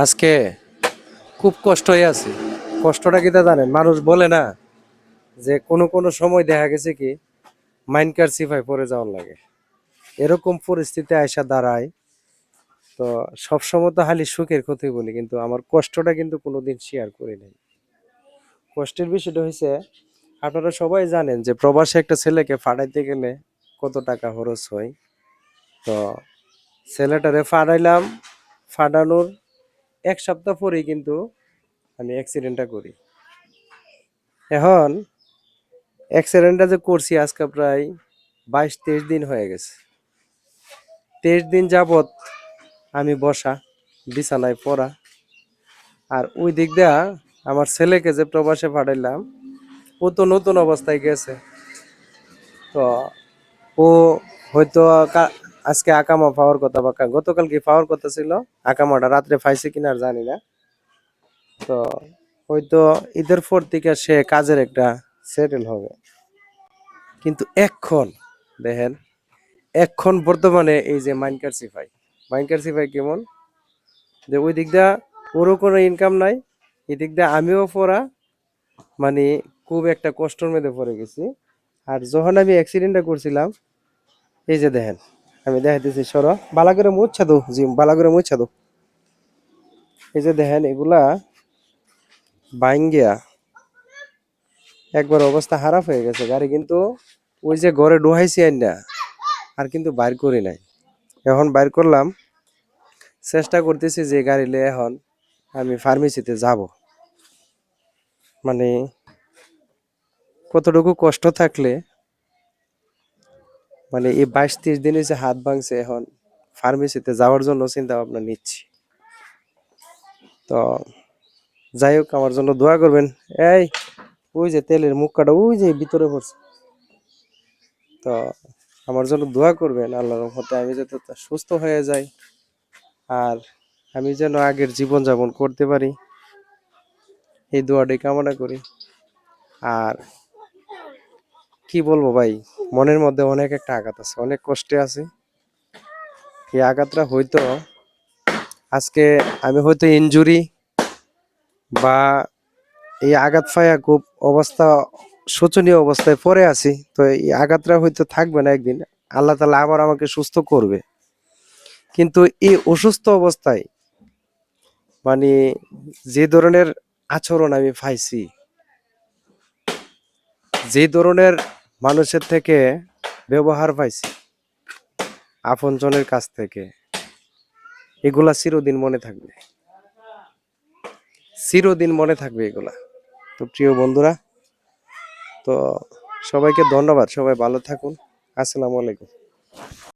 আজকে খুব কষ্ট হয়ে আছে। কষ্টটা কি তা জানেন? মানুষ বলে না যে কোনো কোনো সময় দেখা গেছে কি মাইনকার সিফাই পড়ে যাওয়ার লাগে, এরকম পরিস্থিতি আয়সা দাঁড়ায়। তো সবসময় তো খালি সুখের কথাই বলি, কিন্তু আমার কষ্টটা কিন্তু কোনোদিন শেয়ার করি নাই। কষ্টের বিষয়টা হয়েছে, আপনারা সবাই জানেন যে প্রবাসে একটা ছেলেকে ফাটাইতে গেলে কত টাকা খরচ হয়। তো ছেলেটারে ফাটাইলাম, ফাটানোর এক সপ্তাহ পরেই কিন্তু আমি অ্যাক্সিডেন্টটা করি। এখন অ্যাক্সিডেন্টটা যে করছি আজকে প্রায় 22-23 দিন হয়ে গেছে। 23 দিন যাবত আমি বসা, বিছানায় পড়া। আর ওই দিক দিয়া আমার ছেলেকে যে প্রবাসে পাঠাইলাম, ও তো নতুন অবস্থায় গেছে। তো ও হয়তো আজকে আকামা পাওয়ার কথা বা গতকালকে পাওয়ার কথা ছিল, আকামাটা রাত্রে পাইছে কিনা আর জানি না। তো হয়তো ঈদের পর থেকে সে কাজের একটা সেটেল হবে। কিন্তু এখন দেখেন, এখন বর্তমানে এই যে মাইনকার সিফাই কেমন, যে ওই দিক দিয়া ওরও কোনো ইনকাম নাই, এই দিক দিয়ে আমিও পড়া, মানে খুব একটা কষ্টের মধ্যে পড়ে গেছি। আর যখন আমি অ্যাক্সিডেন্টটা করছিলাম, এই যে দেখেন, আমি দেখাইতেছি, সরো বালা করে মুচ্ছা দো, জি বালা করে মুচ্ছা দো। এই যে দেখেন, এগুলা বাইঙ্গিয়া একবার অবস্থা খারাপ হয়ে গেছে গাড়ি, কিন্তু ওই যে ঘরে ডুহাইছি না, আর কিন্তু বাইর করি নাই। এখন বাইর করলাম, চেষ্টা করতেছি যে গাড়ি লিয়ে এখন আমি ফার্মেসিতে যাব। মানে কতটুকু কষ্ট থাকলে, মানে এই 22-23 দিনে যে হাত ভাঙছে, এখন ফার্মেসিতে যাওয়ার জন্য চিন্তা ভাবনা নিচ্ছি। তো যাই হোক, আমার জন্য দোয়া করবেন। এই ওই যে তেলের মুখ কাটা ওই যে ভিতরে পড়ছে, তো আমার জন্য দোয়া করবেন আল্লাহর রহমতে আমি যাতে সুস্থ হয়ে যাই, আর আমি যেন আগের জীবন যাপন করতে পারি, এই দোয়াটাই কামনা করি। আর কি বলবো ভাই, মনের মধ্যে অনেক একটা আঘাত আছে, অনেক কষ্টে আছে। এই আঘাতটা হয়তো আজকে আমি হয়তো ইনজুরি বা এই আঘাত পায়া খুব অবস্থা, শোচনীয় অবস্থায় পড়ে আছি। তো এই আঘাতটা হয়তো থাকবে না, একদিন আল্লাহ তাআলা আবার আমাকে সুস্থ করবে। কিন্তু এই অসুস্থ অবস্থায়, মানে যে ধরনের আচরণ আমি পাইছি, যে ধরনের মানুষের থেকে ব্যবহার পাইছি, আপনজনের কাছ থেকে, এগুলা চিরদিন মনে থাকবে, চিরদিন মনে থাকবে এগুলা। তো প্রিয় বন্ধুরা, তো সবাইকে ধন্যবাদ, সবাই ভালো থাকুন। আসসালামু আলাইকুম।